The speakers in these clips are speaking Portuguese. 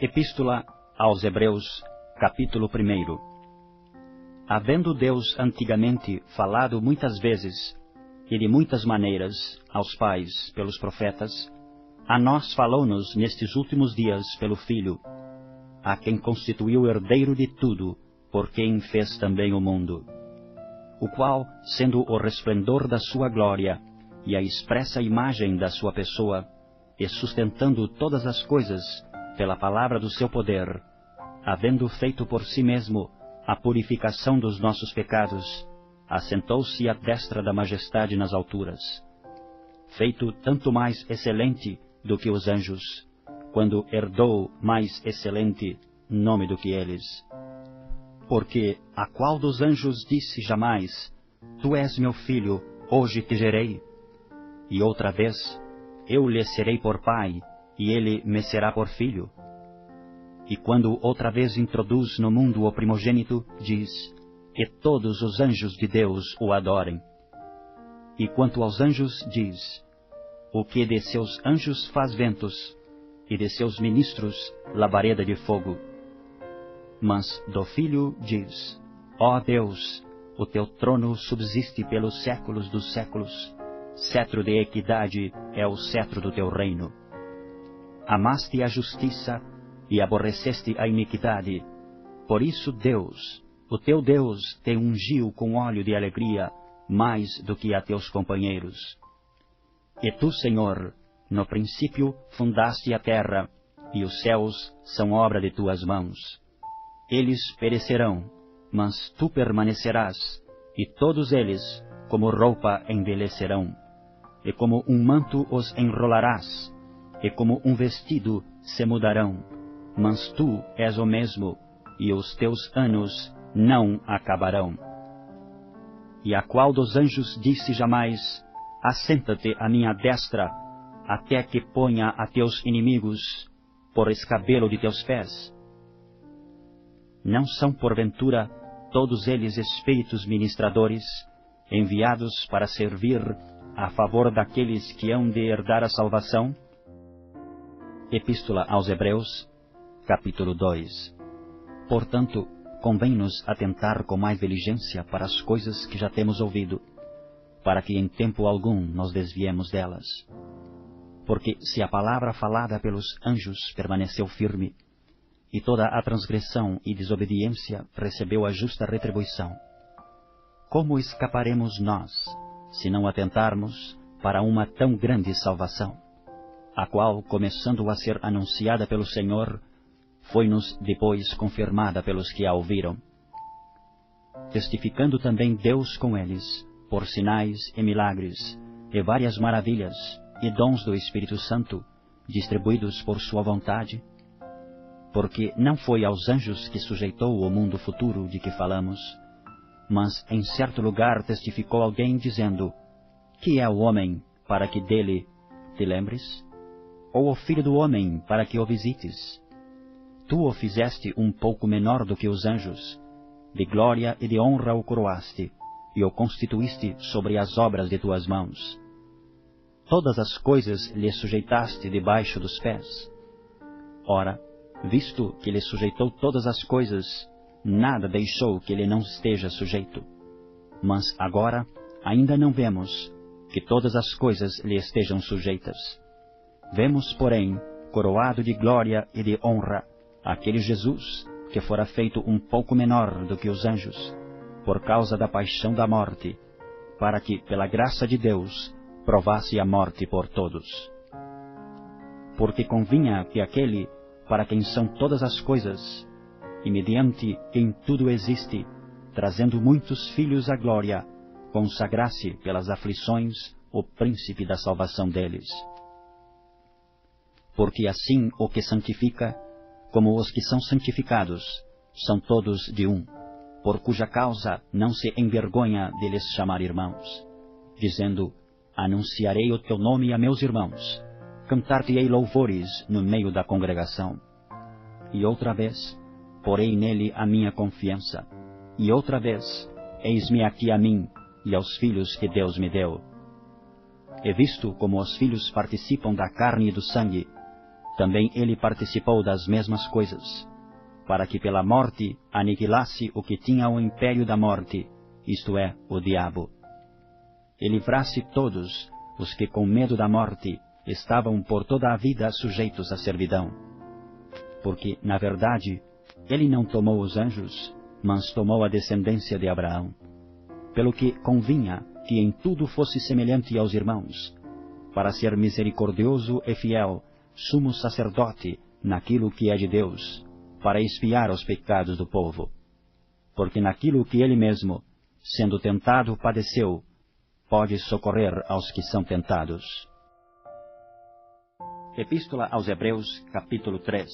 Epístola aos Hebreus, capítulo 1. Havendo Deus antigamente falado muitas vezes e de muitas maneiras aos pais pelos profetas, a nós falou-nos nestes últimos dias pelo Filho, a quem constituiu herdeiro de tudo, por quem fez também o mundo, o qual, sendo o resplendor da sua glória e a expressa imagem da sua pessoa, e sustentando todas as coisas pela palavra do seu poder, havendo feito por si mesmo a purificação dos nossos pecados, assentou-se à destra da majestade nas alturas, feito tanto mais excelente do que os anjos, quando herdou mais excelente nome do que eles. Porque a qual dos anjos disse jamais: Tu és meu filho, hoje te gerei? E outra vez: Eu lhe serei por pai, e ele me será por filho? E quando outra vez introduz no mundo o primogênito, diz: E todos os anjos de Deus o adorem. E quanto aos anjos, diz: O que de seus anjos faz ventos, e de seus ministros labareda de fogo. Mas do Filho diz: Ó Deus, o teu trono subsiste pelos séculos dos séculos, cetro de equidade é o cetro do teu reino. Amaste a justiça e aborreceste a iniquidade. Por isso Deus, o teu Deus, te ungiu com óleo de alegria, mais do que a teus companheiros. E tu, Senhor, no princípio fundaste a terra, e os céus são obra de tuas mãos. Eles perecerão, mas tu permanecerás, e todos eles, como roupa, envelhecerão. E como um manto os enrolarás, e como um vestido se mudarão. Mas tu és o mesmo, e os teus anos não acabarão. E a qual dos anjos disse jamais: Assenta-te à minha destra, até que ponha a teus inimigos por escabelo de teus pés? Não são, porventura, todos eles espíritos ministradores, enviados para servir a favor daqueles que hão de herdar a salvação? Epístola aos Hebreus, capítulo 2. Portanto, convém-nos atentar com mais diligência para as coisas que já temos ouvido, para que em tempo algum nos desviemos delas. Porque se a palavra falada pelos anjos permaneceu firme, e toda a transgressão e desobediência recebeu a justa retribuição, como escaparemos nós, se não atentarmos para uma tão grande salvação, a qual, começando a ser anunciada pelo Senhor, foi-nos depois confirmada pelos que a ouviram, testificando também Deus com eles, por sinais e milagres, e várias maravilhas, e dons do Espírito Santo, distribuídos por sua vontade? Porque não foi aos anjos que sujeitou o mundo futuro de que falamos, mas em certo lugar testificou alguém, dizendo: Que é o homem, para que dele te lembres? Ou o filho do homem, para que o visites? Tu o fizeste um pouco menor do que os anjos, de glória e de honra o coroaste, e o constituíste sobre as obras de tuas mãos. Todas as coisas lhe sujeitaste debaixo dos pés. Ora, visto que lhe sujeitou todas as coisas, nada deixou que lhe não esteja sujeito. Mas agora ainda não vemos que todas as coisas lhe estejam sujeitas. Vemos, porém, coroado de glória e de honra, aquele Jesus que fora feito um pouco menor do que os anjos, por causa da paixão da morte, para que, pela graça de Deus, provasse a morte por todos. Porque convinha que aquele, para quem são todas as coisas, e mediante quem tudo existe, trazendo muitos filhos à glória, consagrasse pelas aflições o príncipe da salvação deles. Porque assim o que santifica, como os que são santificados, são todos de um, por cuja causa não se envergonha de lhes chamar irmãos, dizendo: Anunciarei o teu nome a meus irmãos, cantar-te-ei louvores no meio da congregação. E outra vez, porei nele a minha confiança, e outra vez, eis-me aqui a mim e aos filhos que Deus me deu. E visto como os filhos participam da carne e do sangue, também ele participou das mesmas coisas, para que pela morte aniquilasse o que tinha o império da morte, isto é, o diabo, e livrasse todos os que com medo da morte estavam por toda a vida sujeitos à servidão. Porque, na verdade, ele não tomou os anjos, mas tomou a descendência de Abraão, pelo que convinha que em tudo fosse semelhante aos irmãos, para ser misericordioso e fiel, sumo sacerdote naquilo que é de Deus, para expiar os pecados do povo. Porque naquilo que ele mesmo, sendo tentado, padeceu, pode socorrer aos que são tentados. Epístola aos Hebreus, capítulo 3.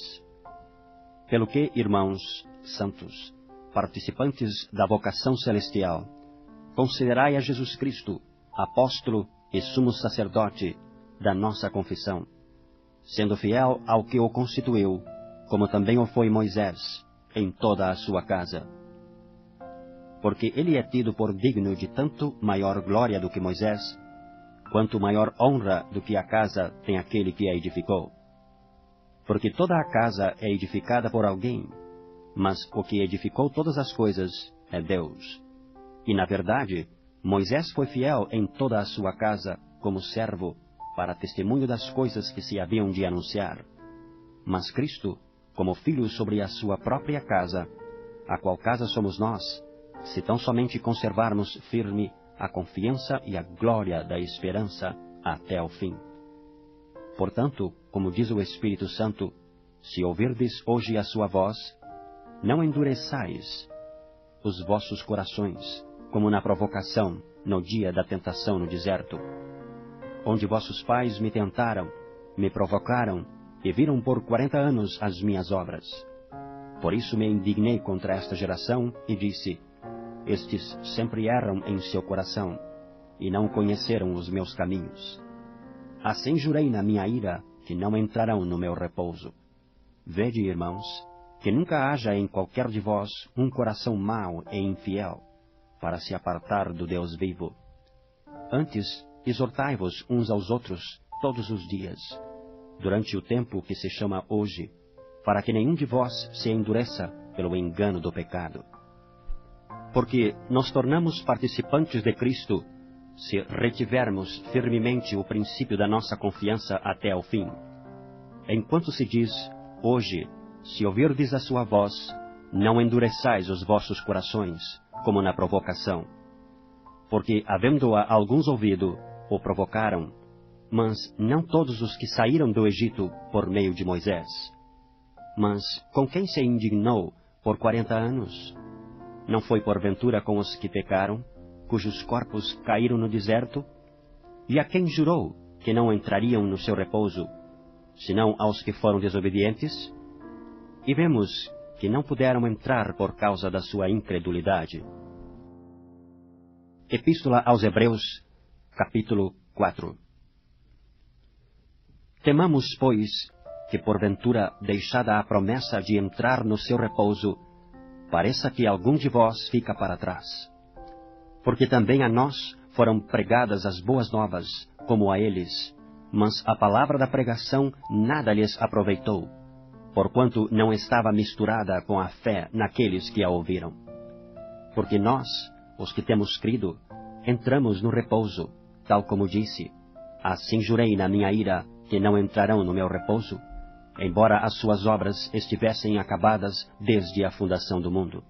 Pelo que, irmãos santos, participantes da vocação celestial, considerai a Jesus Cristo, apóstolo e sumo sacerdote da nossa confissão, sendo fiel ao que o constituiu, como também o foi Moisés, em toda a sua casa. Porque ele é tido por digno de tanto maior glória do que Moisés, quanto maior honra do que a casa tem aquele que a edificou. Porque toda a casa é edificada por alguém, mas o que edificou todas as coisas é Deus. E, na verdade, Moisés foi fiel em toda a sua casa, como servo, para testemunho das coisas que se haviam de anunciar. Mas Cristo, como filho sobre a sua própria casa, a qual casa somos nós, se tão somente conservarmos firme a confiança e a glória da esperança até ao fim. Portanto, como diz o Espírito Santo, se ouvirdes hoje a sua voz, não endureçais os vossos corações, como na provocação, no dia da tentação no deserto, onde vossos pais me tentaram, me provocaram, e viram por 40 anos as minhas obras. Por isso me indignei contra esta geração, e disse, estes sempre erram em seu coração, e não conheceram os meus caminhos. Assim jurei na minha ira, que não entrarão no meu repouso. Vede, irmãos, que nunca haja em qualquer de vós um coração mau e infiel, para se apartar do Deus vivo. Antes, exortai-vos uns aos outros todos os dias, durante o tempo que se chama hoje, para que nenhum de vós se endureça pelo engano do pecado. Porque nos tornamos participantes de Cristo, se retivermos firmemente o princípio da nossa confiança até ao fim. Enquanto se diz, hoje, se ouvirdes a sua voz, não endureçais os vossos corações, como na provocação. Porque, havendo-a alguns ouvido, o provocaram, mas não todos os que saíram do Egito por meio de Moisés. Mas com quem se indignou por 40 anos? Não foi porventura com os que pecaram, cujos corpos caíram no deserto? E a quem jurou que não entrariam no seu repouso, senão aos que foram desobedientes? E vemos que não puderam entrar por causa da sua incredulidade. Epístola aos Hebreus, capítulo 4. Temamos, pois, que porventura, deixada a promessa de entrar no seu repouso, pareça que algum de vós fica para trás. Porque também a nós foram pregadas as boas novas, como a eles, mas a palavra da pregação nada lhes aproveitou, porquanto não estava misturada com a fé naqueles que a ouviram. Porque nós, os que temos crido, entramos no repouso, tal como disse, assim jurei na minha ira que não entrarão no meu repouso, embora as suas obras estivessem acabadas desde a fundação do mundo.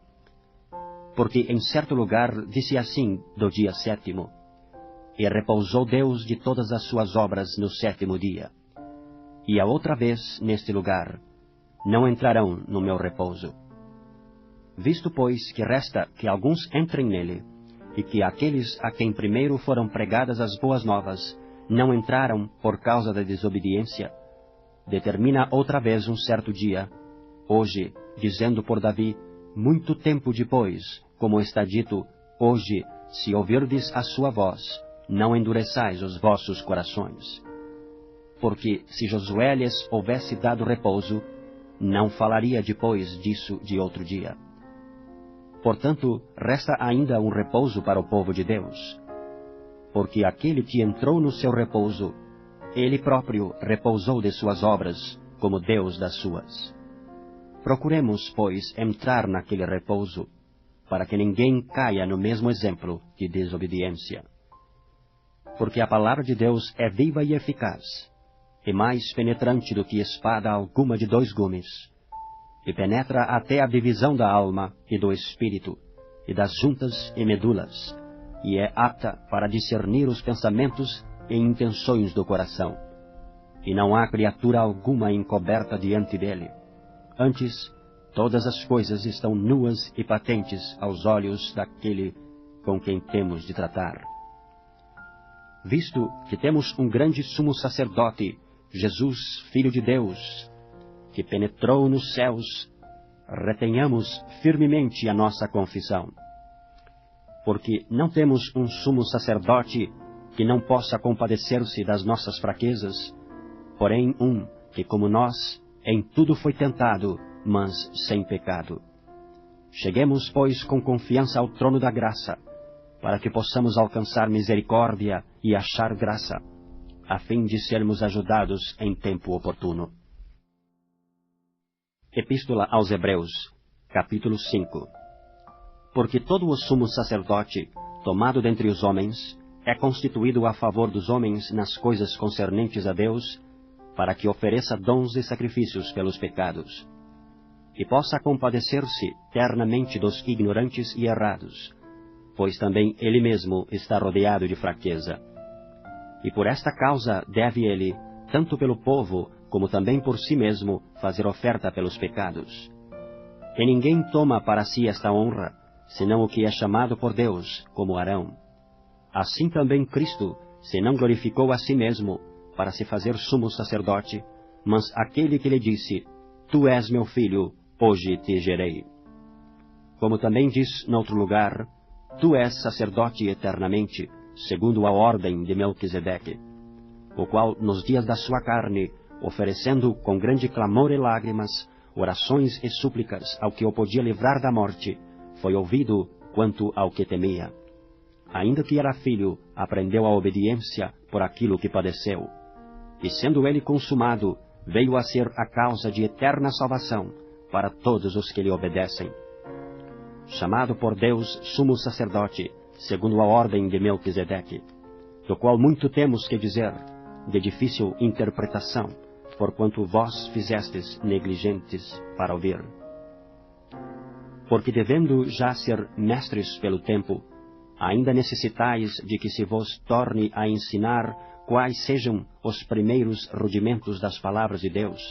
Porque em certo lugar disse assim do dia 7º, e repousou Deus de todas as suas obras no 7º dia. E a outra vez neste lugar, não entrarão no meu repouso. Visto, pois, que resta que alguns entrem nele, e que aqueles a quem primeiro foram pregadas as boas novas não entraram por causa da desobediência, determina outra vez um certo dia, hoje, dizendo por Davi, muito tempo depois, como está dito, hoje, se ouvirdes a sua voz, não endureçais os vossos corações. Porque se Josué lhes houvesse dado repouso, não falaria depois disso de outro dia. Portanto, resta ainda um repouso para o povo de Deus. Porque aquele que entrou no seu repouso, ele próprio repousou de suas obras, como Deus das suas. Procuremos, pois, entrar naquele repouso, para que ninguém caia no mesmo exemplo de desobediência. Porque a palavra de Deus é viva e eficaz, e mais penetrante do que espada alguma de 2 gumes, e penetra até a divisão da alma e do espírito, e das juntas e medulas, e é apta para discernir os pensamentos e intenções do coração. E não há criatura alguma encoberta diante dele. Antes, todas as coisas estão nuas e patentes aos olhos daquele com quem temos de tratar. Visto que temos um grande sumo sacerdote, Jesus, Filho de Deus, que penetrou nos céus, retenhamos firmemente a nossa confissão. Porque não temos um sumo sacerdote que não possa compadecer-se das nossas fraquezas, porém um que, como nós, em tudo foi tentado, mas sem pecado. Cheguemos, pois, com confiança ao trono da graça, para que possamos alcançar misericórdia e achar graça, a fim de sermos ajudados em tempo oportuno. Epístola aos Hebreus, capítulo 5. Porque todo o sumo sacerdote, tomado dentre os homens, é constituído a favor dos homens nas coisas concernentes a Deus, para que ofereça dons e sacrifícios pelos pecados, e possa compadecer-se ternamente dos ignorantes e errados, pois também ele mesmo está rodeado de fraqueza. E por esta causa deve ele, tanto pelo povo, como também por si mesmo, fazer oferta pelos pecados. E ninguém toma para si esta honra, senão o que é chamado por Deus, como Arão. Assim também Cristo se não glorificou a si mesmo, para se fazer sumo sacerdote, mas aquele que lhe disse, Tu és meu filho, hoje te gerei. Como também diz noutro lugar, Tu és sacerdote eternamente, segundo a ordem de Melquisedeque, o qual, nos dias da sua carne, oferecendo com grande clamor e lágrimas, orações e súplicas ao que o podia livrar da morte, foi ouvido quanto ao que temia. Ainda que era filho, aprendeu a obediência por aquilo que padeceu. E sendo ele consumado, veio a ser a causa de eterna salvação para todos os que lhe obedecem. Chamado por Deus sumo sacerdote, segundo a ordem de Melquisedeque, do qual muito temos que dizer, de difícil interpretação, porquanto vós fizestes negligentes para ouvir. Porque devendo já ser mestres pelo tempo, ainda necessitais de que se vos torne a ensinar quais sejam os primeiros rudimentos das palavras de Deus,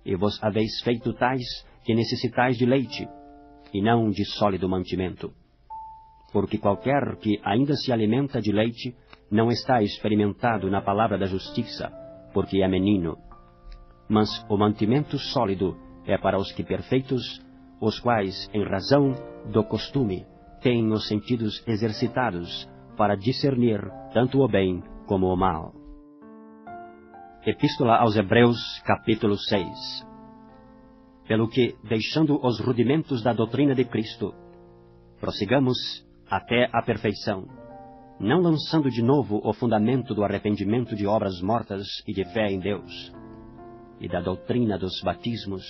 e vos haveis feito tais que necessitais de leite, e não de sólido mantimento. Porque qualquer que ainda se alimenta de leite, não está experimentado na palavra da justiça, porque é menino. Mas o mantimento sólido é para os que perfeitos, os quais, em razão do costume, têm os sentidos exercitados para discernir tanto o bem como o mal. Epístola aos Hebreus, capítulo 6. Pelo que, deixando os rudimentos da doutrina de Cristo, prossigamos até a perfeição, não lançando de novo o fundamento do arrependimento de obras mortas e de fé em Deus, e da doutrina dos batismos,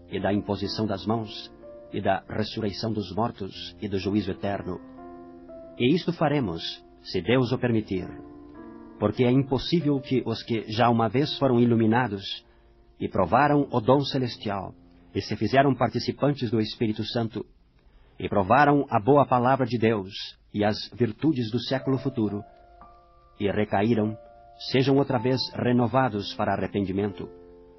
e da imposição das mãos, e da ressurreição dos mortos, e do juízo eterno. E isto faremos, se Deus o permitir, porque é impossível que os que já uma vez foram iluminados, e provaram o dom celestial, e se fizeram participantes do Espírito Santo, e provaram a boa palavra de Deus, e as virtudes do século futuro, e recaíram, sejam outra vez renovados para arrependimento,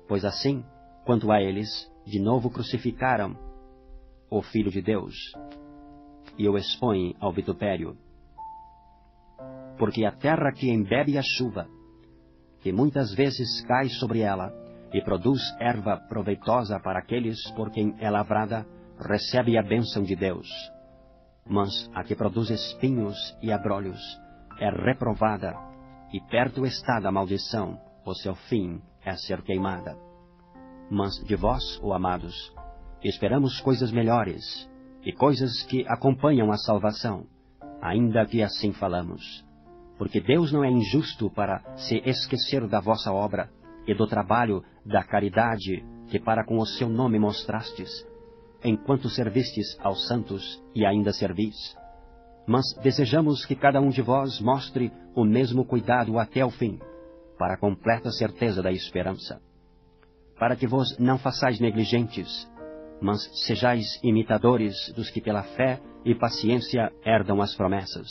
pois assim, quanto a eles, de novo crucificaram o Filho de Deus, e o expõem ao vitupério. Porque a terra que embebe a chuva, que muitas vezes cai sobre ela, e produz erva proveitosa para aqueles por quem é lavrada, recebe a bênção de Deus. Mas a que produz espinhos e abrolhos é reprovada, e perto está da maldição, o seu fim é ser queimada. Mas de vós, ó amados, esperamos coisas melhores, e coisas que acompanham a salvação, ainda que assim falamos. Porque Deus não é injusto para se esquecer da vossa obra, e do trabalho da caridade que para com o seu nome mostrastes, enquanto servistes aos santos e ainda servis. Mas desejamos que cada um de vós mostre o mesmo cuidado até o fim, para a completa certeza da esperança. Para que vos não façais negligentes, mas sejais imitadores dos que pela fé e paciência herdam as promessas.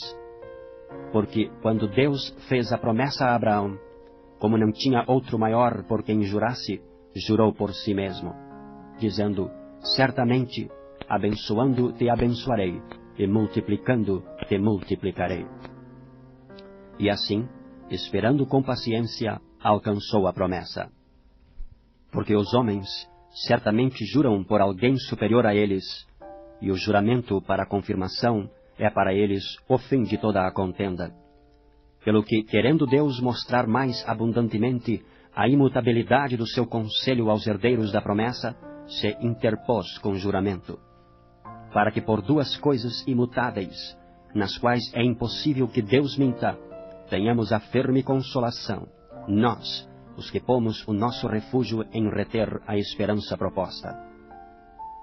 Porque quando Deus fez a promessa a Abraão, como não tinha outro maior por quem jurasse, jurou por si mesmo, dizendo: certamente, abençoando te abençoarei, e multiplicando te multiplicarei. E assim, esperando com paciência, alcançou a promessa. Porque os homens certamente juram por alguém superior a eles, e o juramento para a confirmação é para eles o fim de toda a contenda. Pelo que, querendo Deus mostrar mais abundantemente a imutabilidade do seu conselho aos herdeiros da promessa, se interpôs com juramento, para que por duas coisas imutáveis, nas quais é impossível que Deus minta, tenhamos a firme consolação, nós, os que pomos o nosso refúgio em reter a esperança proposta,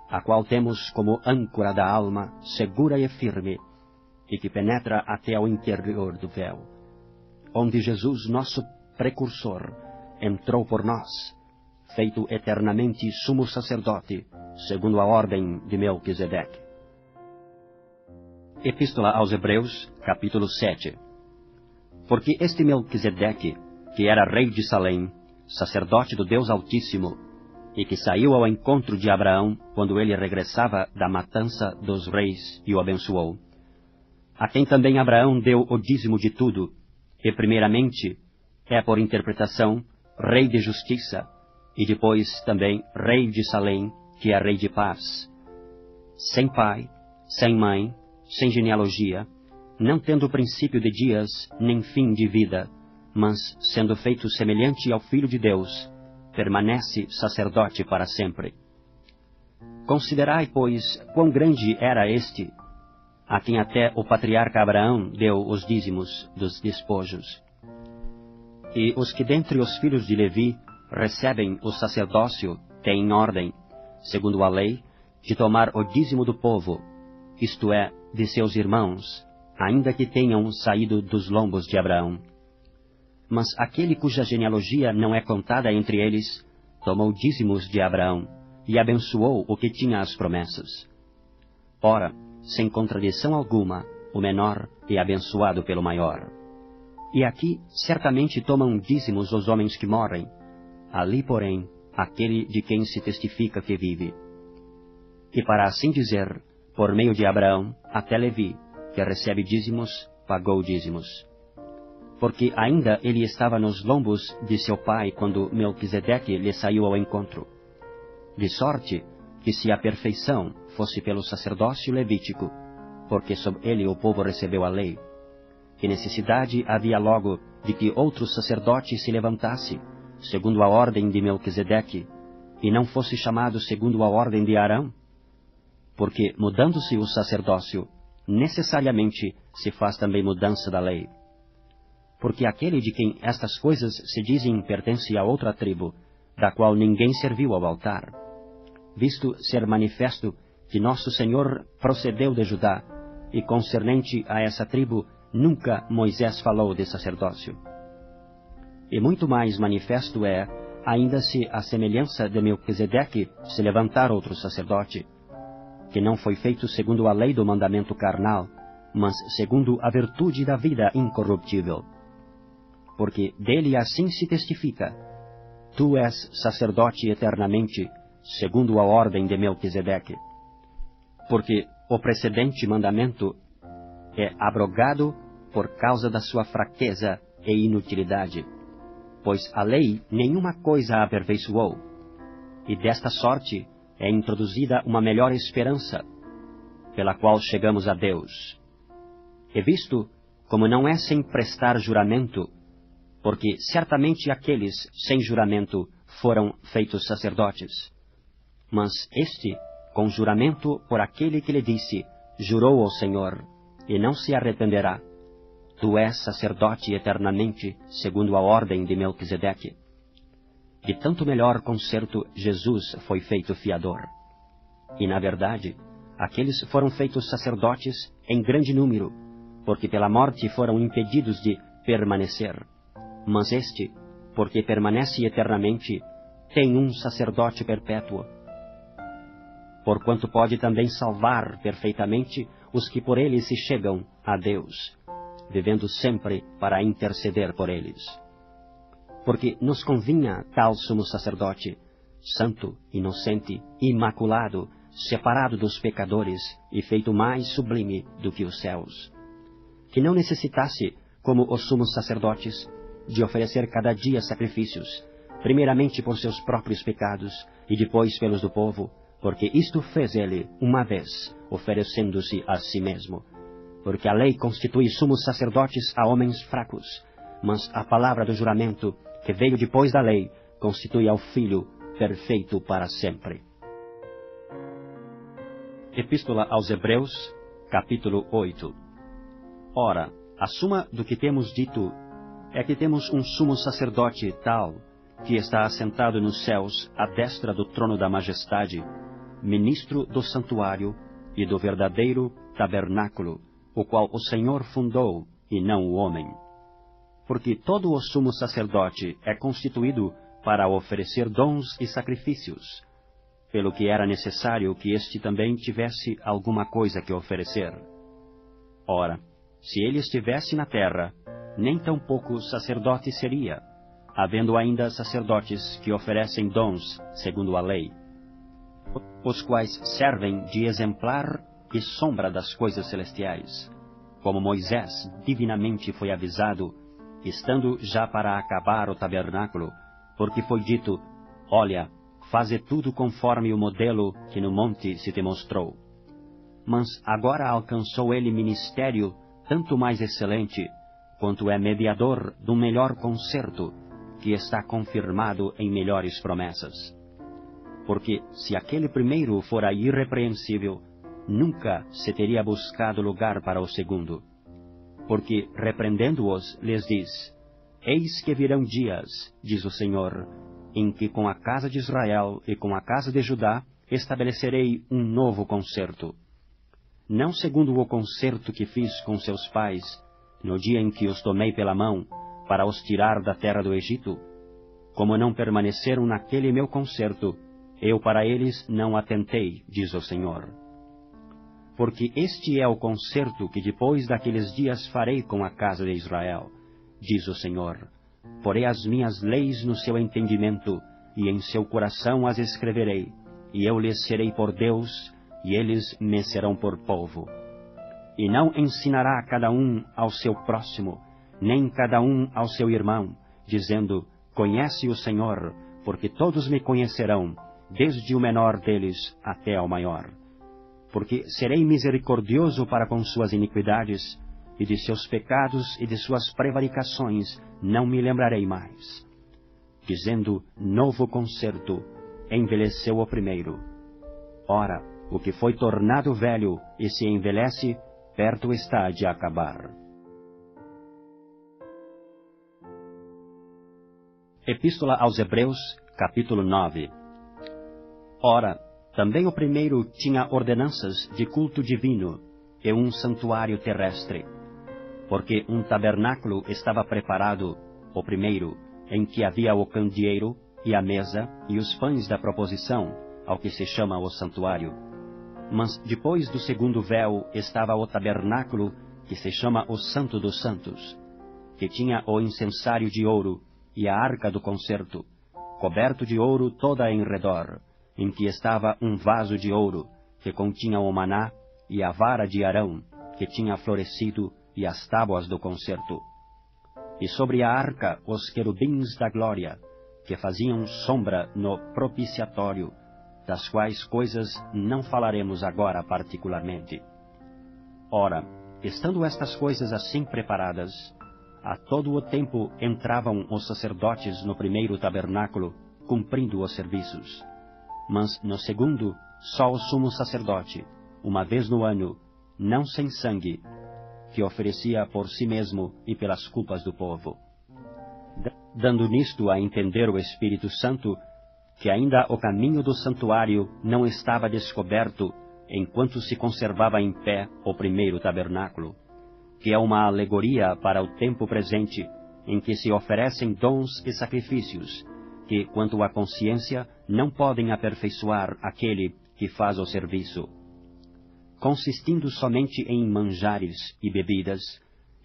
a qual temos como âncora da alma, segura e firme, e que penetra até ao interior do véu, onde Jesus, nosso precursor, entrou por nós, feito eternamente sumo sacerdote, segundo a ordem de Melquisedeque. Epístola aos Hebreus, capítulo 7. Porque este Melquisedeque, que era rei de Salém, sacerdote do Deus Altíssimo, e que saiu ao encontro de Abraão quando ele regressava da matança dos reis e o abençoou, a quem também Abraão deu o dízimo de tudo, e primeiramente é por interpretação rei de justiça, e depois também rei de Salém, que é rei de paz, sem pai, sem mãe, sem genealogia, não tendo princípio de dias, nem fim de vida, mas, sendo feito semelhante ao Filho de Deus, permanece sacerdote para sempre. Considerai, pois, quão grande era este, a quem até o patriarca Abraão deu os dízimos dos despojos. E os que dentre os filhos de Levi recebem o sacerdócio têm ordem, segundo a lei, de tomar o dízimo do povo, isto é, de seus irmãos, ainda que tenham saído dos lombos de Abraão. Mas aquele cuja genealogia não é contada entre eles, tomou dízimos de Abraão, e abençoou o que tinha as promessas. Ora, sem contradição alguma, o menor é abençoado pelo maior. E aqui certamente tomam dízimos os homens que morrem, ali, porém, aquele de quem se testifica que vive. E para assim dizer, por meio de Abraão, até Levi, que recebe dízimos, pagou dízimos. Porque ainda ele estava nos lombos de seu pai quando Melquisedeque lhe saiu ao encontro. De sorte que se a perfeição fosse pelo sacerdócio levítico, porque sob ele o povo recebeu a lei, que necessidade havia logo de que outro sacerdote se levantasse, segundo a ordem de Melquisedeque, e não fosse chamado segundo a ordem de Arão? Porque, mudando-se o sacerdócio, necessariamente se faz também mudança da lei. Porque aquele de quem estas coisas se dizem pertence a outra tribo, da qual ninguém serviu ao altar, visto ser manifesto que nosso Senhor procedeu de Judá, e concernente a essa tribo nunca Moisés falou de sacerdócio. E muito mais manifesto é, ainda se a semelhança de Melquisedeque se levantar outro sacerdote, que não foi feito segundo a lei do mandamento carnal, mas segundo a virtude da vida incorruptível. Porque dele assim se testifica: tu és sacerdote eternamente, segundo a ordem de Melquisedeque. Porque o precedente mandamento é abrogado por causa da sua fraqueza e inutilidade, pois a lei nenhuma coisa aperfeiçoou, e desta sorte é introduzida uma melhor esperança, pela qual chegamos a Deus. E visto como não é sem prestar juramento, porque certamente aqueles sem juramento foram feitos sacerdotes, mas este com juramento por aquele que lhe disse: jurou ao Senhor, e não se arrependerá, tu és sacerdote eternamente, segundo a ordem de Melquisedeque. de tanto melhor concerto Jesus foi feito fiador. E, na verdade, aqueles foram feitos sacerdotes em grande número, porque pela morte foram impedidos de permanecer. Mas este, porque permanece eternamente, tem um sacerdote perpétuo, porquanto pode também salvar perfeitamente os que por ele se chegam a Deus, vivendo sempre para interceder por eles. Porque nos convinha tal sumo sacerdote, santo, inocente, imaculado, separado dos pecadores e feito mais sublime do que os céus, que não necessitasse, como os sumos sacerdotes, de oferecer cada dia sacrifícios, primeiramente por seus próprios pecados e depois pelos do povo, porque isto fez ele uma vez, oferecendo-se a si mesmo. Porque a lei constitui sumos sacerdotes a homens fracos, mas a palavra do juramento, que veio depois da lei, constitui ao Filho perfeito para sempre. Epístola aos Hebreus, capítulo 8. Ora, a suma do que temos dito é que temos um sumo sacerdote tal, que está assentado nos céus à destra do trono da majestade, ministro do santuário e do verdadeiro tabernáculo, o qual o Senhor fundou, e não o homem. Porque todo o sumo sacerdote é constituído para oferecer dons e sacrifícios, pelo que era necessário que este também tivesse alguma coisa que oferecer. Ora, se ele estivesse na terra, nem tampouco sacerdote seria, havendo ainda sacerdotes que oferecem dons segundo a lei, os quais servem de exemplar e sombra das coisas celestiais, como Moisés divinamente foi avisado, estando já para acabar o tabernáculo, porque foi dito: olha, faze tudo conforme o modelo que no monte se te mostrou. Mas agora alcançou ele ministério tanto mais excelente, quanto é mediador do melhor concerto, que está confirmado em melhores promessas. Porque se aquele primeiro fora irrepreensível, nunca se teria buscado lugar para o segundo. Porque, repreendendo-os, lhes diz: eis que virão dias, diz o Senhor, em que com a casa de Israel e com a casa de Judá estabelecerei um novo concerto. Não segundo o concerto que fiz com seus pais, no dia em que os tomei pela mão, para os tirar da terra do Egito. Como não permaneceram naquele meu concerto, eu para eles não atentei, diz o Senhor. Porque este é o concerto que depois daqueles dias farei com a casa de Israel, diz o Senhor. Porei as minhas leis no seu entendimento, e em seu coração as escreverei, e eu lhes serei por Deus, e eles me serão por povo. E não ensinará cada um ao seu próximo, nem cada um ao seu irmão, dizendo: conhece o Senhor, porque todos me conhecerão, desde o menor deles até ao maior. Porque serei misericordioso para com suas iniquidades, e de seus pecados e de suas prevaricações não me lembrarei mais. Dizendo: novo concerto, envelheceu o primeiro. Ora, o que foi tornado velho e se envelhece, perto está de acabar. Epístola aos Hebreus, capítulo 9. Ora, também o primeiro tinha ordenanças de culto divino e um santuário terrestre, porque um tabernáculo estava preparado, o primeiro, em que havia o candeeiro e a mesa e os pães da proposição, ao que se chama o santuário. Mas depois do segundo véu estava o tabernáculo, que se chama o Santo dos Santos, que tinha o incensário de ouro e a arca do concerto, coberto de ouro toda em redor, em que estava um vaso de ouro, que continha o maná, e a vara de Arão, que tinha florescido, e as tábuas do concerto. E sobre a arca os querubins da glória, que faziam sombra no propiciatório, das quais coisas não falaremos agora particularmente. Ora, estando estas coisas assim preparadas, a todo o tempo entravam os sacerdotes no primeiro tabernáculo, cumprindo os serviços. Mas no segundo, só o sumo sacerdote, uma vez no ano, não sem sangue, que oferecia por si mesmo e pelas culpas do povo. dando nisto a entender o Espírito Santo que ainda o caminho do santuário não estava descoberto enquanto se conservava em pé o primeiro tabernáculo, que é uma alegoria para o tempo presente, em que se oferecem dons e sacrifícios, que, quanto à consciência, não podem aperfeiçoar aquele que faz o serviço, consistindo somente em manjares e bebidas,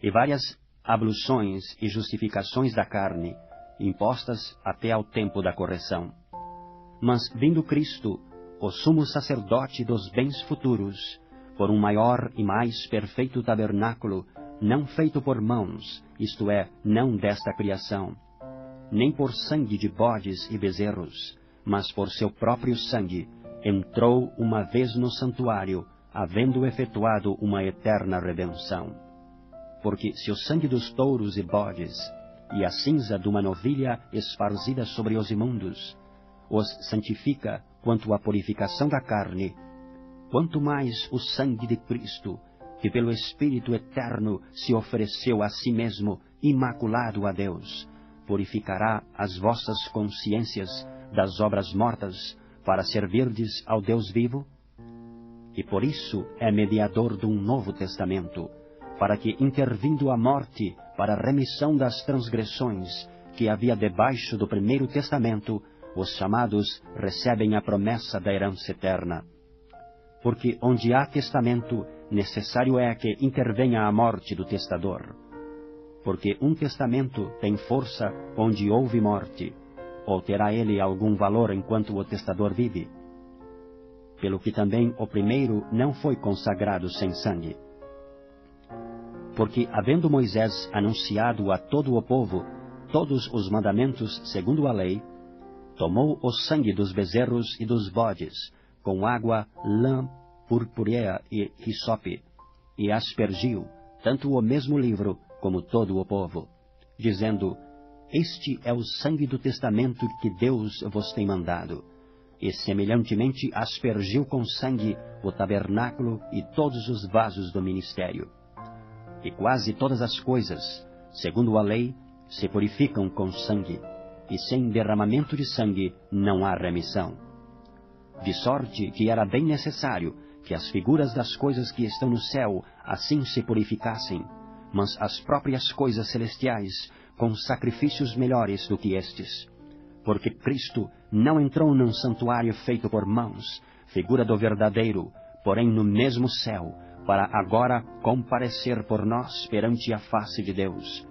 e várias abluções e justificações da carne, impostas até ao tempo da correção. Mas, vindo Cristo, o sumo sacerdote dos bens futuros, por um maior e mais perfeito tabernáculo, não feito por mãos, isto é, não desta criação, nem por sangue de bodes e bezerros, mas por seu próprio sangue, entrou uma vez no santuário, havendo efetuado uma eterna redenção. Porque se o sangue dos touros e bodes, e a cinza de uma novilha esparzida sobre os imundos, os santifica quanto à purificação da carne, quanto mais o sangue de Cristo, que pelo Espírito eterno se ofereceu a si mesmo, imaculado a Deus, purificará as vossas consciências das obras mortas, para servirdes ao Deus vivo? E por isso é mediador de um novo testamento, para que, intervindo a morte para a remissão das transgressões que havia debaixo do primeiro testamento, os chamados recebem a promessa da herança eterna. Porque onde há testamento, necessário é que intervenha a morte do testador. Porque um testamento tem força onde houve morte, ou terá ele algum valor enquanto o testador vive? Pelo que também o primeiro não foi consagrado sem sangue. Porque, havendo Moisés anunciado a todo o povo todos os mandamentos segundo a lei, tomou o sangue dos bezerros e dos bodes, com água, lã, purpurea e hisope, e aspergiu, tanto o mesmo livro como todo o povo, dizendo: Este é o sangue do testamento que Deus vos tem mandado. E semelhantemente aspergiu com sangue o tabernáculo e todos os vasos do ministério. E quase todas as coisas, segundo a lei, se purificam com sangue, e sem derramamento de sangue não há remissão. De sorte que era bem necessário que as figuras das coisas que estão no céu assim se purificassem, mas as próprias coisas celestiais com sacrifícios melhores do que estes. Porque Cristo não entrou num santuário feito por mãos, figura do verdadeiro, porém no mesmo céu, para agora comparecer por nós perante a face de Deus.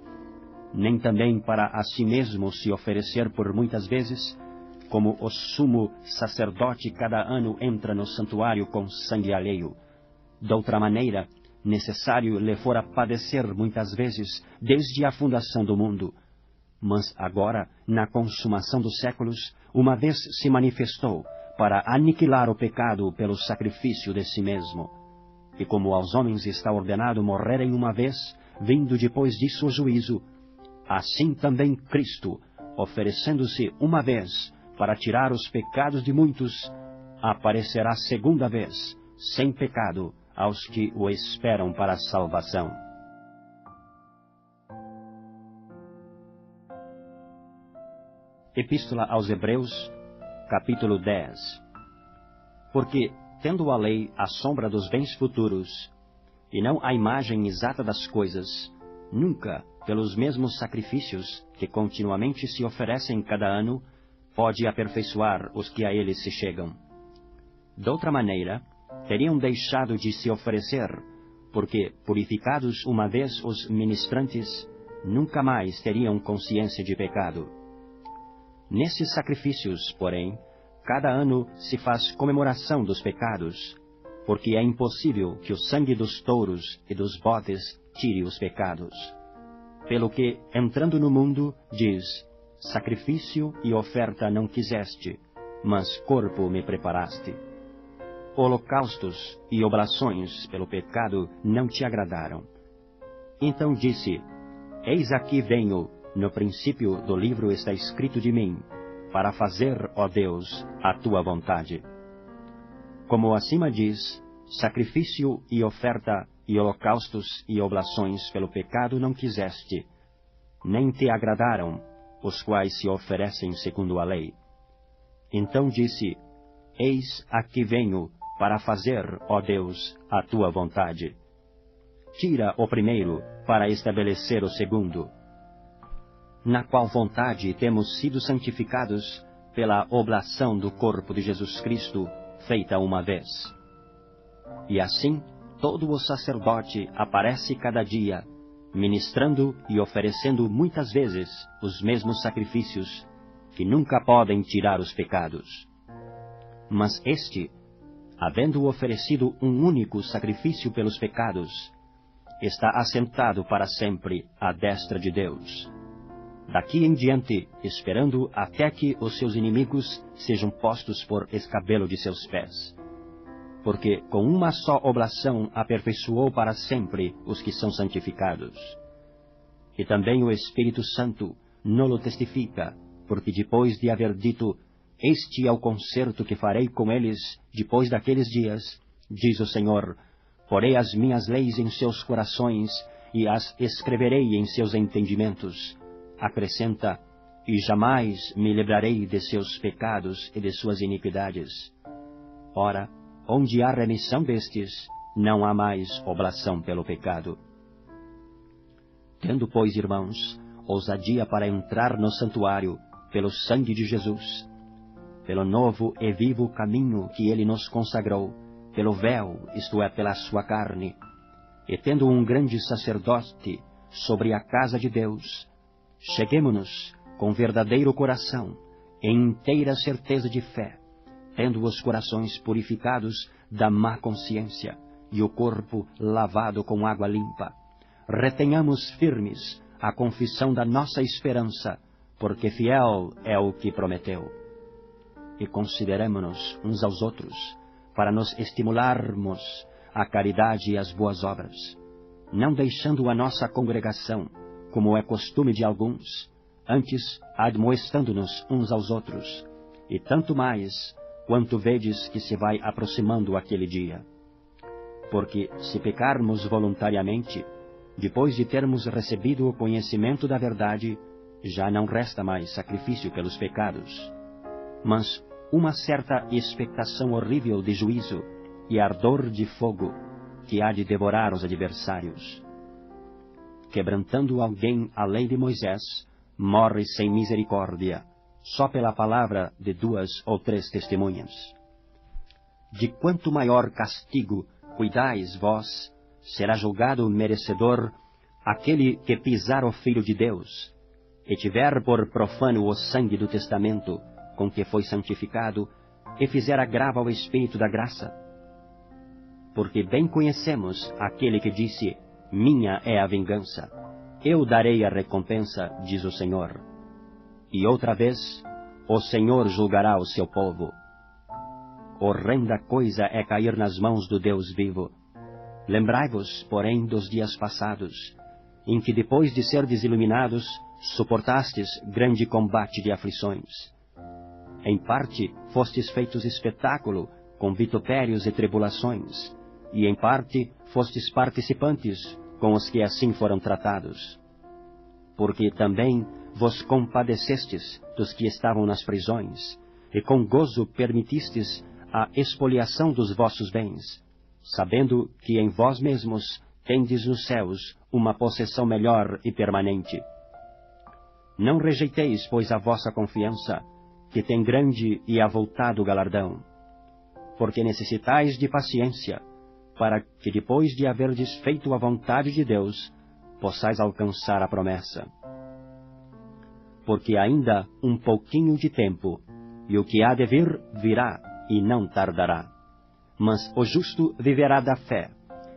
Nem também para a si mesmo se oferecer por muitas vezes, como o sumo sacerdote cada ano entra no santuário com sangue alheio. Doutra maneira, necessário lhe fora padecer muitas vezes desde a fundação do mundo. Mas agora, na consumação dos séculos, uma vez se manifestou para aniquilar o pecado pelo sacrifício de si mesmo. E como aos homens está ordenado morrerem uma vez, vindo depois disso o juízo, assim também Cristo, oferecendo-se uma vez para tirar os pecados de muitos, aparecerá segunda vez, sem pecado, aos que o esperam para a salvação. Epístola aos Hebreus, capítulo 10. Porque, tendo a lei a sombra dos bens futuros, e não a imagem exata das coisas, nunca, pelos mesmos sacrifícios que continuamente se oferecem cada ano, pode aperfeiçoar os que a ele se chegam. Doutra maneira, teriam deixado de se oferecer, porque, purificados uma vez os ministrantes, nunca mais teriam consciência de pecado. Nesses sacrifícios, porém, cada ano se faz comemoração dos pecados, porque é impossível que o sangue dos touros e dos bodes tire os pecados. Pelo que, entrando no mundo, diz: Sacrifício e oferta não quiseste, mas corpo me preparaste. Holocaustos e oblações pelo pecado não te agradaram. Então disse: Eis aqui venho, no princípio do livro está escrito de mim, para fazer, ó Deus, a tua vontade. Como acima diz, sacrifício e oferta e holocaustos e oblações pelo pecado não quiseste, nem te agradaram, os quais se oferecem segundo a lei. Então disse: Eis aqui venho para fazer, ó Deus, a tua vontade. Tira o primeiro para estabelecer o segundo, na qual vontade temos sido santificados pela oblação do corpo de Jesus Cristo, feita uma vez. E assim, todo o sacerdote aparece cada dia, ministrando e oferecendo muitas vezes os mesmos sacrifícios, que nunca podem tirar os pecados. Mas este, havendo oferecido um único sacrifício pelos pecados, está assentado para sempre à destra de Deus. Daqui em diante, esperando até que os seus inimigos sejam postos por escabelo de seus pés. Porque com uma só oblação aperfeiçoou para sempre os que são santificados. E também o Espírito Santo nolo testifica, porque depois de haver dito: Este é o concerto que farei com eles depois daqueles dias, diz o Senhor, porei as minhas leis em seus corações e as escreverei em seus entendimentos. Acrescenta: E jamais me livrarei de seus pecados e de suas iniquidades. Ora, onde há remissão destes, não há mais oblação pelo pecado. Tendo, pois, irmãos, ousadia para entrar no santuário, pelo sangue de Jesus, pelo novo e vivo caminho que ele nos consagrou, pelo véu, isto é, pela sua carne, e tendo um grande sacerdote sobre a casa de Deus, cheguemo-nos com verdadeiro coração, em inteira certeza de fé, tendo os corações purificados da má consciência e o corpo lavado com água limpa. Retenhamos firmes a confissão da nossa esperança, porque fiel é o que prometeu. E consideremo-nos uns aos outros, para nos estimularmos à caridade e às boas obras, não deixando a nossa congregação, como é costume de alguns, antes admoestando-nos uns aos outros, e tanto mais, quanto vedes que se vai aproximando aquele dia. Porque se pecarmos voluntariamente, depois de termos recebido o conhecimento da verdade, já não resta mais sacrifício pelos pecados, mas uma certa expectação horrível de juízo e ardor de fogo que há de devorar os adversários. Quebrantando alguém a lei de Moisés, morre sem misericórdia, só pela palavra de 2 ou 3 testemunhas. De quanto maior castigo cuidais vós, será julgado merecedor aquele que pisar o Filho de Deus, e tiver por profano o sangue do testamento com que foi santificado, e fizer agravo ao Espírito da graça. Porque bem conhecemos aquele que disse: Minha é a vingança, eu darei a recompensa, diz o Senhor. E outra vez, o Senhor julgará o seu povo. Horrenda coisa é cair nas mãos do Deus vivo. Lembrai-vos, porém, dos dias passados, em que depois de serdes iluminados, suportastes grande combate de aflições. Em parte, fostes feitos espetáculo, com vitupérios e tribulações, e em parte, fostes participantes com os que assim foram tratados. Porque também vos compadecestes dos que estavam nas prisões, e com gozo permitistes a expoliação dos vossos bens, sabendo que em vós mesmos tendes nos céus uma possessão melhor e permanente. Não rejeiteis, pois, a vossa confiança, que tem grande e avultado galardão, porque necessitais de paciência, para que depois de haverdes feito a vontade de Deus, possais alcançar a promessa. Porque ainda um pouquinho de tempo, e o que há de vir, virá, e não tardará. Mas o justo viverá da fé,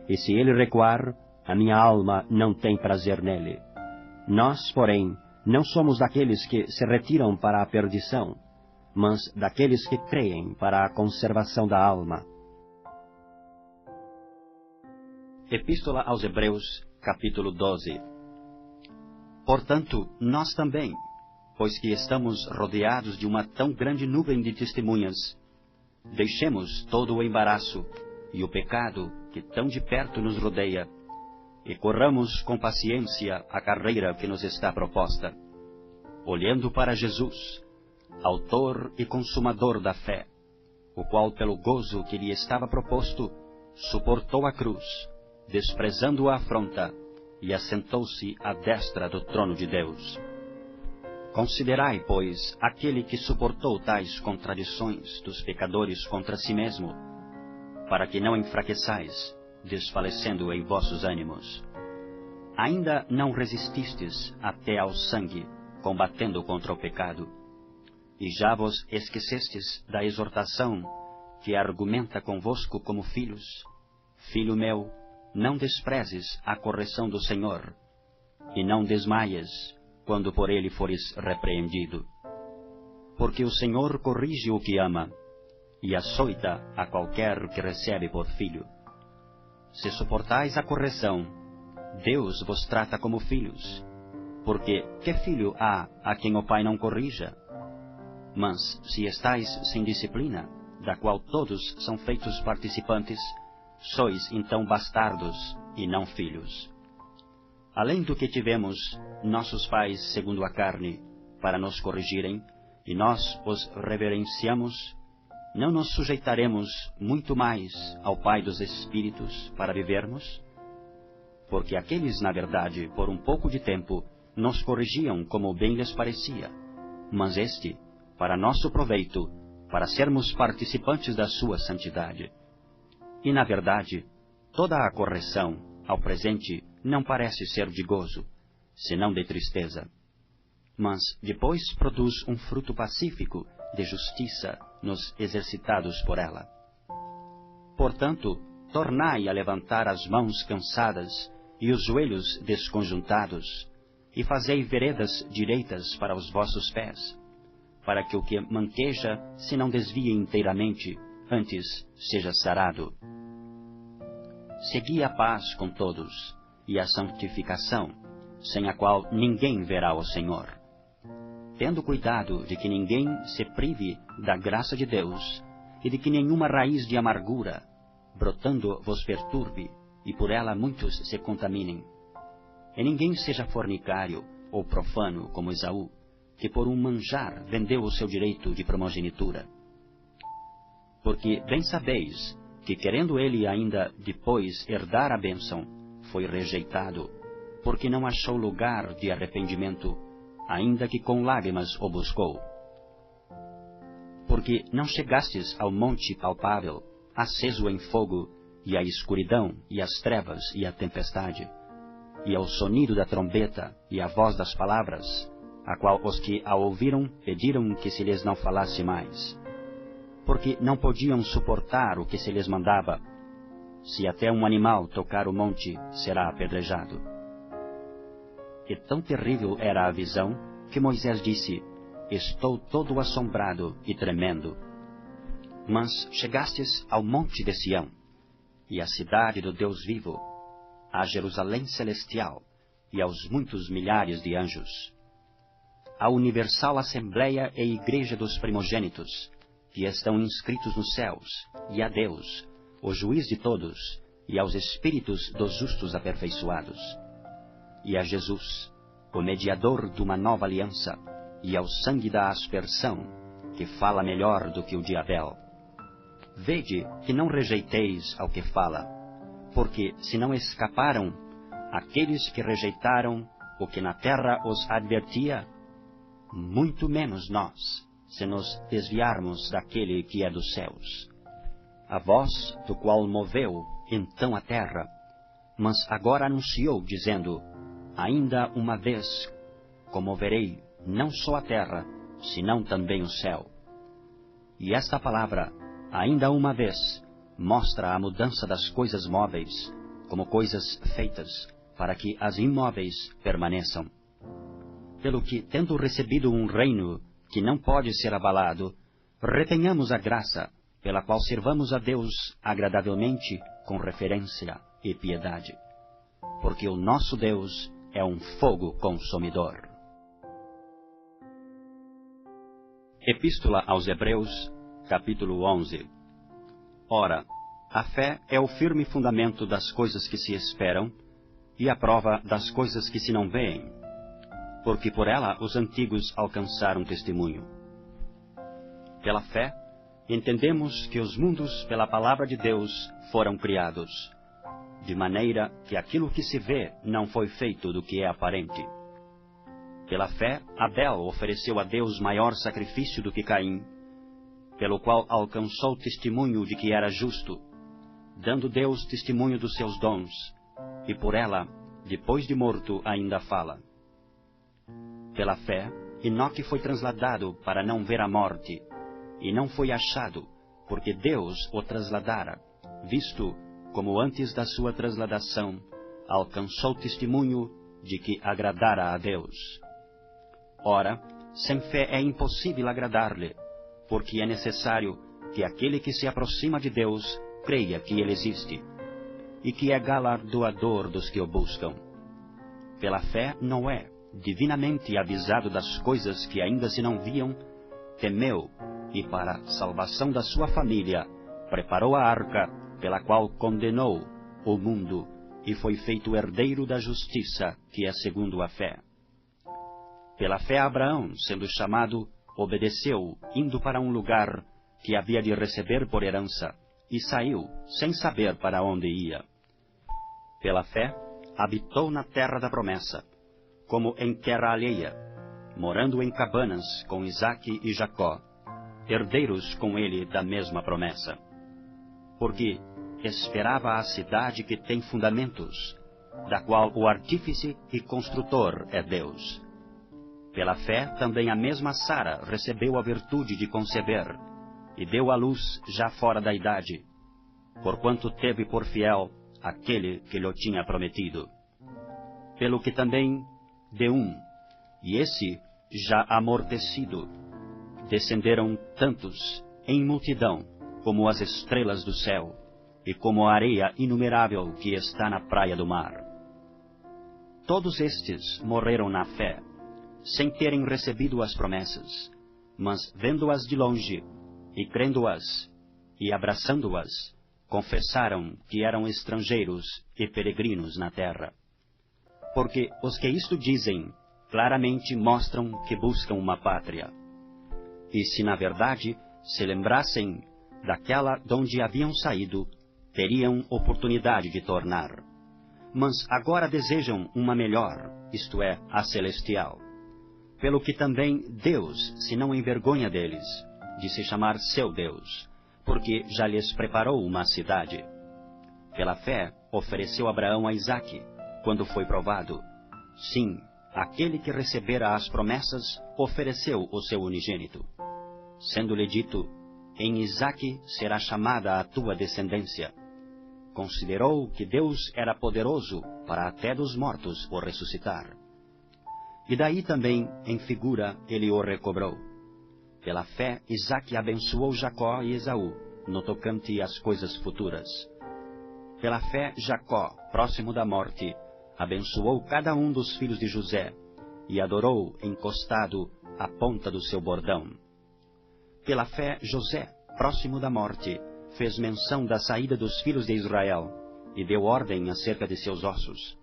e se ele recuar, a minha alma não tem prazer nele. Nós, porém, não somos daqueles que se retiram para a perdição, mas daqueles que creem para a conservação da alma. Epístola aos Hebreus, capítulo 12. Portanto, nós também, pois que estamos rodeados de uma tão grande nuvem de testemunhas, deixemos todo o embaraço e o pecado que tão de perto nos rodeia, e corramos com paciência a carreira que nos está proposta, olhando para Jesus, autor e consumador da fé, o qual, pelo gozo que lhe estava proposto, suportou a cruz, desprezando a afronta, e assentou-se à destra do trono de Deus. Considerai, pois, aquele que suportou tais contradições dos pecadores contra si mesmo, para que não enfraqueçais, desfalecendo em vossos ânimos. Ainda não resististes até ao sangue, combatendo contra o pecado, e já vos esquecestes da exortação que argumenta convosco como filhos. Filho meu, não desprezes a correção do Senhor, e não desmaies quando por ele fores repreendido. Porque o Senhor corrige o que ama, e açoita a qualquer que recebe por filho. Se suportais a correção, Deus vos trata como filhos, porque que filho há a quem o pai não corrija? Mas se estáis sem disciplina, da qual todos são feitos participantes, sois então bastardos e não filhos. Além do que tivemos nossos pais segundo a carne, para nos corrigirem, e nós os reverenciamos, não nos sujeitaremos muito mais ao Pai dos Espíritos para vivermos? Porque aqueles, na verdade, por um pouco de tempo, nos corrigiam como bem lhes parecia, mas este, para nosso proveito, para sermos participantes da sua santidade. E, na verdade, toda a correção, ao presente, não parece ser de gozo, senão de tristeza. Mas depois produz um fruto pacífico de justiça nos exercitados por ela. Portanto, tornai a levantar as mãos cansadas e os joelhos desconjuntados, e fazei veredas direitas para os vossos pés, para que o que manqueja se não desvie inteiramente, antes seja sarado. Segui a paz com todos, e a santificação, sem a qual ninguém verá o Senhor. Tendo cuidado de que ninguém se prive da graça de Deus, e de que nenhuma raiz de amargura, brotando, vos perturbe, e por ela muitos se contaminem. E ninguém seja fornicário ou profano como Esaú, que por um manjar vendeu o seu direito de primogenitura. Porque bem sabeis que, querendo ele ainda depois herdar a bênção, foi rejeitado, porque não achou lugar de arrependimento, ainda que com lágrimas o buscou. Porque não chegastes ao monte palpável, aceso em fogo, e à escuridão, e às trevas, e à tempestade, e ao sonido da trombeta, e à voz das palavras, a qual os que a ouviram pediram que se lhes não falasse mais, porque não podiam suportar o que se lhes mandava. Se até um animal tocar o monte, será apedrejado. E tão terrível era a visão, que Moisés disse: estou todo assombrado e tremendo. Mas chegastes ao monte de Sião, e à cidade do Deus vivo, à Jerusalém celestial, e aos muitos milhares de anjos, à universal assembleia e igreja dos primogênitos, que estão inscritos nos céus, e a Deus, o juiz de todos, e aos espíritos dos justos aperfeiçoados, e a Jesus, o mediador de uma nova aliança, e ao sangue da aspersão, que fala melhor do que o de Abel. Vede que não rejeiteis ao que fala, porque se não escaparam aqueles que rejeitaram o que na terra os advertia, muito menos nós, se nos desviarmos daquele que é dos céus. A voz do qual moveu então a terra, mas agora anunciou, dizendo: ainda uma vez comoverei não só a terra, senão também o céu. E esta palavra, ainda uma vez, mostra a mudança das coisas móveis, como coisas feitas, para que as imóveis permaneçam. Pelo que, tendo recebido um reino que não pode ser abalado, retenhamos a graça, pela qual servamos a Deus agradavelmente, com referência e piedade. Porque o nosso Deus é um fogo consumidor. Epístola aos Hebreus, capítulo 11. Ora, a fé é o firme fundamento das coisas que se esperam, e a prova das coisas que se não veem. porque por ela os antigos alcançaram testemunho. Pela fé, entendemos que os mundos pela palavra de Deus foram criados, de maneira que aquilo que se vê não foi feito do que é aparente. Pela fé, Abel ofereceu a Deus maior sacrifício do que Caim, pelo qual alcançou testemunho de que era justo, dando Deus testemunho dos seus dons, e por ela, depois de morto, ainda fala. Pela fé, Enoque foi trasladado para não ver a morte, e não foi achado, porque Deus o trasladara, visto como antes da sua trasladação alcançou testemunho de que agradara a Deus. Ora, sem fé é impossível agradar-lhe, porque é necessário que aquele que se aproxima de Deus creia que ele existe, e que é galardoador dos que o buscam. Pela fé, Noé, divinamente avisado das coisas que ainda se não viam, temeu, e para a salvação da sua família, preparou a arca, pela qual condenou o mundo, e foi feito herdeiro da justiça, que é segundo a fé. Pela fé Abraão, sendo chamado, obedeceu, indo para um lugar que havia de receber por herança, e saiu, sem saber para onde ia. Pela fé, habitou na terra da promessa, como em terra alheia, morando em cabanas com Isaque e Jacó, herdeiros com ele da mesma promessa. Porque esperava a cidade que tem fundamentos, da qual o artífice e construtor é Deus. Pela fé, também a mesma Sara recebeu a virtude de conceber, e deu à luz já fora da idade, porquanto teve por fiel aquele que lhe tinha prometido. Pelo que também de e esse já amortecido, descenderam tantos em multidão como as estrelas do céu, e como a areia inumerável que está na praia do mar. Todos estes morreram na fé, sem terem recebido as promessas, mas vendo-as de longe, e crendo-as, e abraçando-as, confessaram que eram estrangeiros e peregrinos na terra. Porque os que isto dizem, claramente mostram que buscam uma pátria. E se na verdade se lembrassem daquela donde haviam saído, teriam oportunidade de tornar. Mas agora desejam uma melhor, isto é, a celestial. Pelo que também Deus se não envergonha deles, de se chamar seu Deus, porque já lhes preparou uma cidade. Pela fé, ofereceu Abraão a Isaque, quando foi provado. Sim, aquele que recebera as promessas, ofereceu o seu unigênito. Sendo-lhe dito, em Isaque será chamada a tua descendência. Considerou que Deus era poderoso para até dos mortos o ressuscitar. E daí também, em figura, ele o recobrou. Pela fé, Isaque abençoou Jacó e Esaú, no tocante às coisas futuras. Pela fé, Jacó, próximo da morte, abençoou cada um dos filhos de José, e adorou encostado à ponta do seu bordão. Pela fé, José, próximo da morte, fez menção da saída dos filhos de Israel, e deu ordem acerca de seus ossos.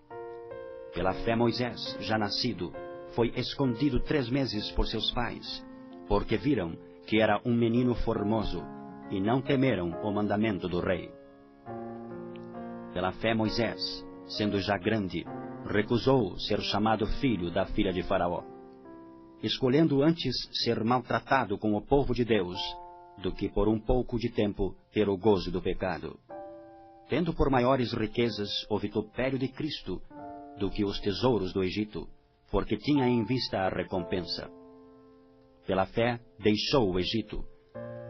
Pela fé, Moisés, já nascido, foi escondido 3 meses por seus pais, porque viram que era um menino formoso, e não temeram o mandamento do rei. Pela fé, Moisés, sendo já grande, recusou ser chamado filho da filha de Faraó, escolhendo antes ser maltratado com o povo de Deus, do que por um pouco de tempo ter o gozo do pecado, tendo por maiores riquezas o vitupério de Cristo do que os tesouros do Egito, porque tinha em vista a recompensa. Pela fé deixou o Egito,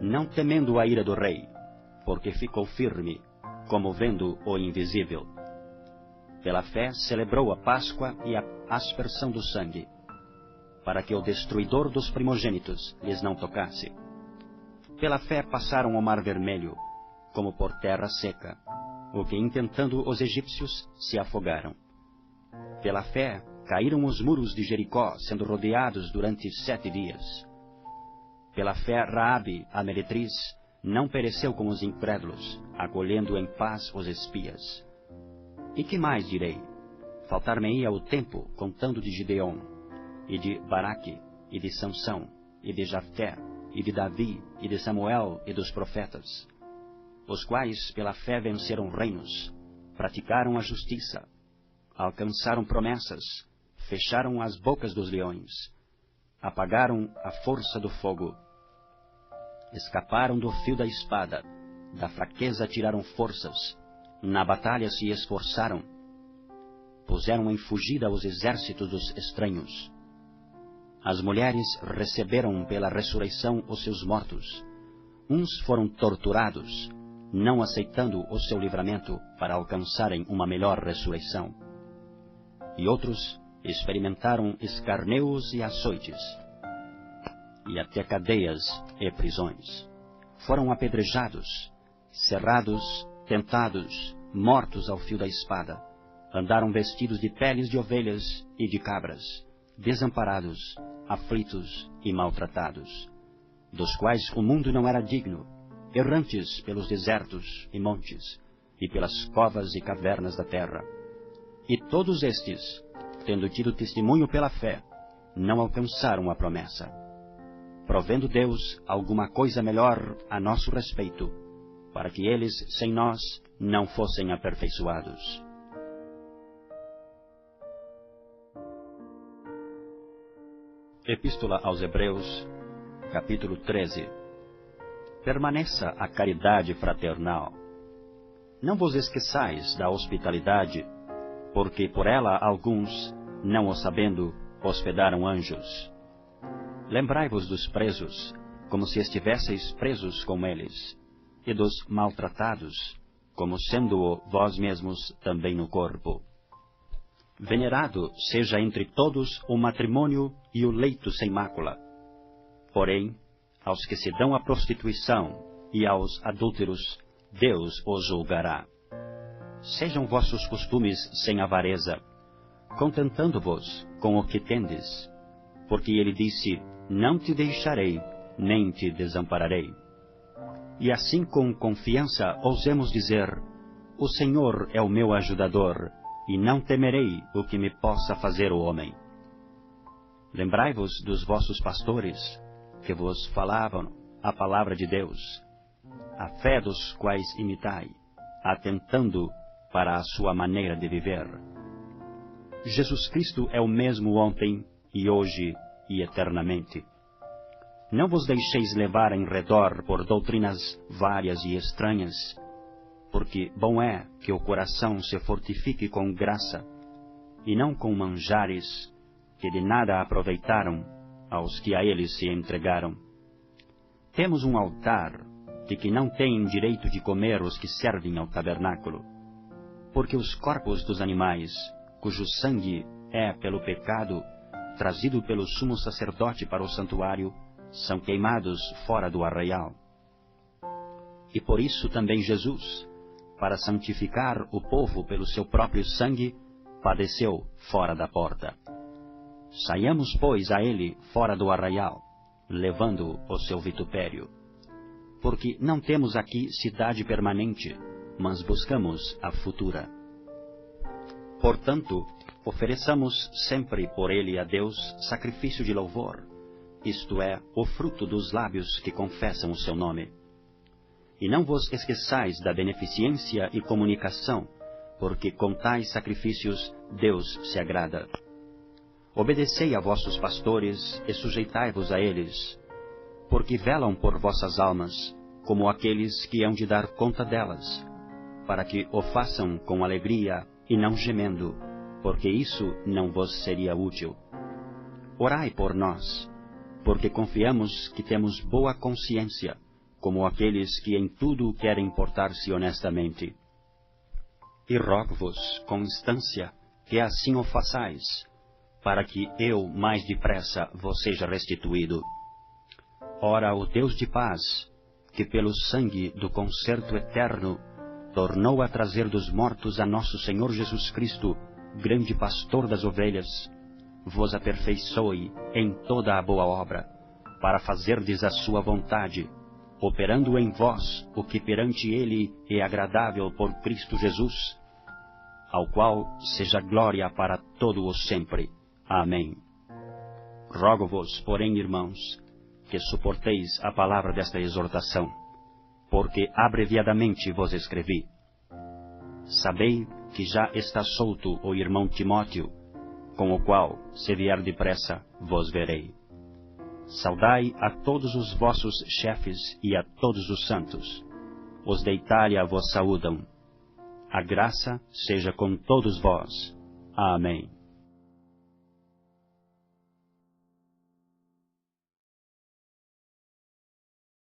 não temendo a ira do rei, porque ficou firme, como vendo o invisível. Pela fé celebrou a Páscoa e a aspersão do sangue, para que o destruidor dos primogênitos lhes não tocasse. Pela fé passaram o mar vermelho, como por terra seca, o que intentando os egípcios se afogaram. Pela fé caíram os muros de Jericó, sendo rodeados durante 7 dias. Pela fé Raabe, a meretriz, não pereceu com os incrédulos, acolhendo em paz os espias. E que mais direi? Faltar-me-ia o tempo, contando de Gideon, e de Baraque, e de Sansão, e de Jafté, e de Davi, e de Samuel, e dos profetas, os quais pela fé venceram reinos, praticaram a justiça, alcançaram promessas, fecharam as bocas dos leões, apagaram a força do fogo, escaparam do fio da espada, da fraqueza tiraram forças, na batalha se esforçaram, puseram em fugida os exércitos dos estranhos. As mulheres receberam pela ressurreição os seus mortos. Uns foram torturados, não aceitando o seu livramento para alcançarem uma melhor ressurreição. E outros experimentaram escarneos e açoites, e até cadeias e prisões. Foram apedrejados, cerrados, tentados, mortos ao fio da espada. Andaram vestidos de peles de ovelhas e de cabras, desamparados, aflitos e maltratados, dos quais o mundo não era digno, errantes pelos desertos e montes, e pelas covas e cavernas da terra. E todos estes, tendo tido testemunho pela fé, não alcançaram a promessa, provendo Deus alguma coisa melhor a nosso respeito, para que eles, sem nós, não fossem aperfeiçoados. Epístola aos Hebreus, capítulo 13. Permaneça a caridade fraternal. Não vos esqueçais da hospitalidade, porque por ela alguns, não o sabendo, hospedaram anjos. Lembrai-vos dos presos, como se estivesseis presos com eles, e dos maltratados, como sendo-o vós mesmos também no corpo. Venerado seja entre todos o matrimônio e o leito sem mácula. Porém, aos que se dão à prostituição e aos adúlteros, Deus os julgará. Sejam vossos costumes sem avareza, contentando-vos com o que tendes, porque ele disse, não te deixarei, nem te desampararei. E assim com confiança ousemos dizer, o Senhor é o meu ajudador, e não temerei o que me possa fazer o homem. Lembrai-vos dos vossos pastores, que vos falavam a palavra de Deus, a fé dos quais imitai, atentando para a sua maneira de viver. Jesus Cristo é o mesmo ontem, e hoje, e eternamente. Não vos deixeis levar em redor por doutrinas várias e estranhas, porque bom é que o coração se fortifique com graça, e não com manjares que de nada aproveitaram aos que a eles se entregaram. Temos um altar de que não têm direito de comer os que servem ao tabernáculo, porque os corpos dos animais, cujo sangue é pelo pecado trazido pelo sumo sacerdote para o santuário, são queimados fora do arraial. E por isso também Jesus, para santificar o povo pelo seu próprio sangue, padeceu fora da porta. Saiamos, pois, a ele fora do arraial, levando o seu vitupério. Porque não temos aqui cidade permanente, mas buscamos a futura. Portanto, ofereçamos sempre por ele a Deus sacrifício de louvor, isto é, o fruto dos lábios que confessam o seu nome. E não vos esqueçais da beneficência e comunicação, porque com tais sacrifícios Deus se agrada. Obedecei a vossos pastores e sujeitai-vos a eles, porque velam por vossas almas, como aqueles que hão de dar conta delas, para que o façam com alegria e não gemendo, porque isso não vos seria útil. Orai por nós, porque confiamos que temos boa consciência, como aqueles que em tudo querem portar-se honestamente. E rogo-vos, com instância, que assim o façais, para que eu mais depressa vos seja restituído. Ora, o Deus de paz, que pelo sangue do concerto eterno tornou a trazer dos mortos a nosso Senhor Jesus Cristo, grande pastor das ovelhas, vos aperfeiçoe em toda a boa obra, para fazerdes a sua vontade, operando em vós o que perante ele é agradável por Cristo Jesus, ao qual seja glória para todo o sempre. Amém. Rogo-vos, porém, irmãos, que suporteis a palavra desta exortação, porque abreviadamente vos escrevi. Sabei que já está solto o irmão Timóteo, com o qual, se vier depressa, vos verei. Saudai a todos os vossos chefes e a todos os santos. Os da Itália vos saúdam. A graça seja com todos vós. Amém.